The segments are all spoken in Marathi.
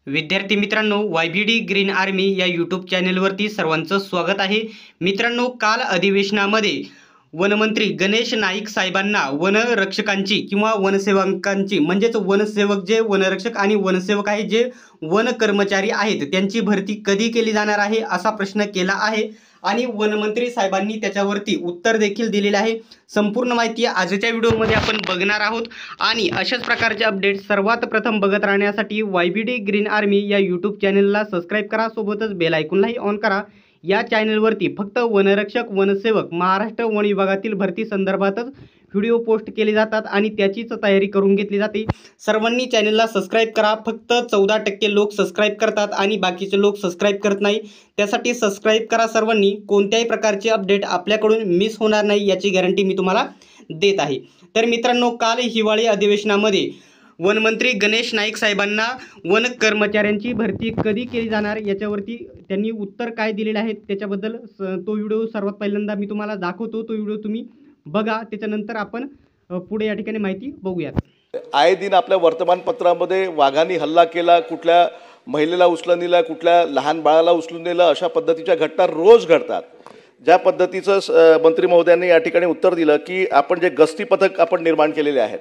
विद्यार्थी मित्रांनो, YBD ग्रीन आर्मी या यूट्यूब चॅनलवरती सर्वांचं स्वागत आहे। मित्रांनो, काल अधिवेशनामध्ये वनमंत्री गणेश नाईक साहेबांना वनरक्षकांची किंवा वनसेवकांची म्हणजेच वनसेवक जे वनरक्षक आणि वनसेवक आहे जे वन कर्मचारी आहेत त्यांची भरती कधी केली जाणार आहे असा प्रश्न केला आहे आणि वनमंत्री साहेबांनी त्याच्यावरती उत्तर देखील दिलेले आहे। संपूर्ण माहिती आजच्या व्हिडिओमध्ये आपण बघणार आहोत आणि अशाच प्रकारचे अपडेट सर्वात प्रथम बघत राहण्यासाठी YBD ग्रीन आर्मी या यूट्यूब चॅनलला सबस्क्राइब करा, सोबतच बेल आयकॉनलाही ऑन करा। या चॅनलवरती फक्त वनरक्षक वनसेवक महाराष्ट्र वन विभागातील भरती संदर्भातच व्हिडिओ पोस्ट केले जातात आणि त्याचीच तयारी करून घेतली जाते। सर्वांनी चॅनलला सबस्क्राइब करा। फक्त 14% लोक सबस्क्राइब करतात आणि बाकीचे लोक सबस्क्राइब करत नाही। त्यासाठी सबस्क्राइब करा सर्वांनी। कोणत्याही प्रकारचे अपडेट आपल्याकडून मिस होणार नाही याची गॅरंटी मी तुम्हाला देत आहे। तर मित्रांनो, काल हिवाळी अधिवेशनामध्ये वनमंत्री गणेश नाईक साहेबांना वन कर्मचाऱ्यांची भरती कधी केली जाणार याच्यावरती त्यांनी उत्तर काय दिलेले आहे त्याच्याबद्दल तो व्हिडिओ सर्वात पहिल्यांदा मी तुम्हाला दाखवतो। तो व्हिडिओ तुम्ही बघा, त्याच्यानंतर आपण पुढे या ठिकाणी माहिती बघूयात। आए दिन आपल्या वर्तमानपत्रामध्ये वाघांनी हल्ला केला, कुठल्या महिलेला उचलून नेला, कुठल्या लहान बाळाला उचलून नेलं, अशा पद्धतीच्या घटना रोज घडतात। ज्या पद्धतीचं मंत्री महोदयांनी या ठिकाणी उत्तर दिलं की आपण जे गस्ती पथक आपण निर्माण केलेले आहेत,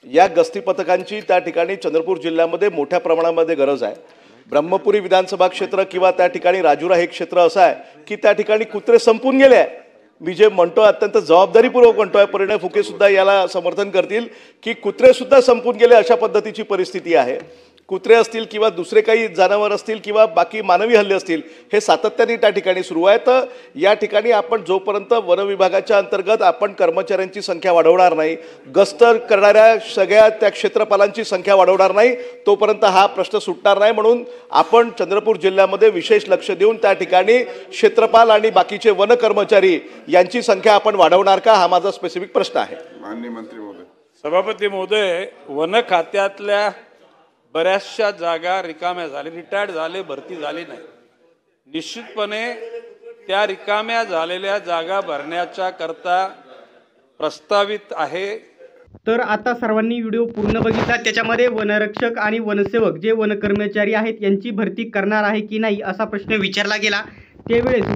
या गस्ती पथकांची त्या ठिकाणी चंद्रपूर जिल्ह्यामध्ये मोठ्या प्रमाणामध्ये गरज आहे। ब्रह्मपुरी विधानसभा क्षेत्र किंवा त्या ठिकाणी राजुरा हे क्षेत्र असं आहे की त्या ठिकाणी कुत्रे संपून गेले आहे। मी जे म्हणतो अत्यंत जबाबदारीपूर्वक म्हणतोय, परिणय फुके सुद्धा याला समर्थन करतील की कुत्रे सुद्धा संपून गेले अशा पद्धतीची परिस्थिती आहे। कुत्रे असतील किंवा दुसरे काही जनावर असतील किंवा बाकी मानवी हल्ले असतील, हे सातत्याने त्या ठिकाणी सुरू आहे। तर या ठिकाणी आपण जोपर्यंत वन विभागाच्या अंतर्गत आपण कर्मचाऱ्यांची संख्या वाढवणार नाही, गस्त करणाऱ्या सगळ्या त्या क्षेत्रपालांची संख्या वाढवणार नाही, तोपर्यंत हा प्रश्न सुटणार नाही। म्हणून आपण चंद्रपूर जिल्ह्यामध्ये विशेष लक्ष देऊन त्या ठिकाणी क्षेत्रपाल आणि बाकीचे वन कर्मचारी यांची संख्या आपण वाढवणार का, हा माझा स्पेसिफिक प्रश्न आहे। माननीय मंत्री महोदय, सभापती महोदय, वन खात्यातल्या बऱ्याचशा जागा रिकाम्या झाले, रिटायर्ड झाले, भरती झाली नाही। निश्चितपणे त्या रिकाम्या झालेल्या जागा भरण्याच्या करता प्रस्तावित आहे। तर आता सर्वांनी व्हिडिओ पूर्ण बघितला, त्याच्यामध्ये वनरक्षक आणि वनसेवक जे वन कर्मचारी आहेत यांची भरती करणार आहे की नाही असा प्रश्न विचारला गेला। त्यावेळेस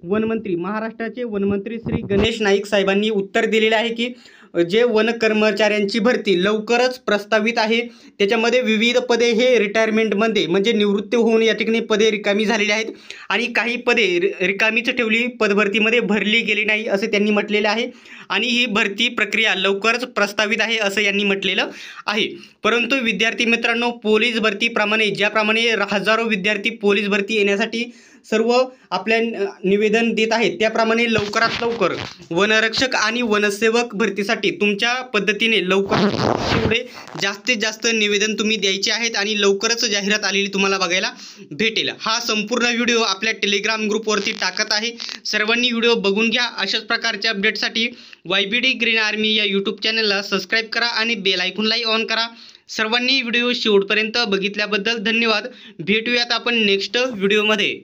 वनमंत्री महाराष्ट्राचे वनमंत्री श्री गणेश नाईक साहेबांनी उत्तर दिलेले आहे की जे वन कर्मचाऱ्यांची भरती लवकरच प्रस्तावित आहे। त्याच्यामध्ये विविध पदे हे रिटायरमेंटमध्ये म्हणजे निवृत्ती होऊन या ठिकाणी पदे रिकामी झालेली आहेत आणि काही पदे रिकामीच ठेवली, पदभरतीमध्ये भरली गेली नाही असे त्यांनी म्हटलेले आहे आणि ही भरती प्रक्रिया लवकरच प्रस्तावित आहे असं यांनी म्हटलेलं आहे। परंतु विद्यार्थी मित्रांनो, पोलीस भरतीप्रमाणे ज्याप्रमाणे हजारो विद्यार्थी पोलीस भरती येण्यासाठी सर्व आपल्या निवेदन देत आहेत, त्याप्रमाणे लवकरात लवकर वनरक्षक आणि वनसेवक भरतीसाठी तुमच्या पद्धतीने लवकर तेवढे जास्तीत जास्त निवेदन तुम्ही द्यायचे आहेत आणि लवकरच जाहिरात आलेली तुम्हाला बघायला भेटेल। हा संपूर्ण व्हिडिओ आपल्या टेलिग्राम ग्रुपवरती टाकत आहे, सर्वांनी व्हिडिओ बघून घ्या। अशाच प्रकारच्या अपडेटसाठी YBD ग्रीन आर्मी या यूट्यूब चॅनलला सबस्क्राइब करा आणि बेल आयकॉनलाही ऑन करा। सर्वांनी व्हिडिओ शेवटपर्यंत बघितल्याबद्दल धन्यवाद। भेटूयात आपण नेक्स्ट व्हिडिओमध्ये।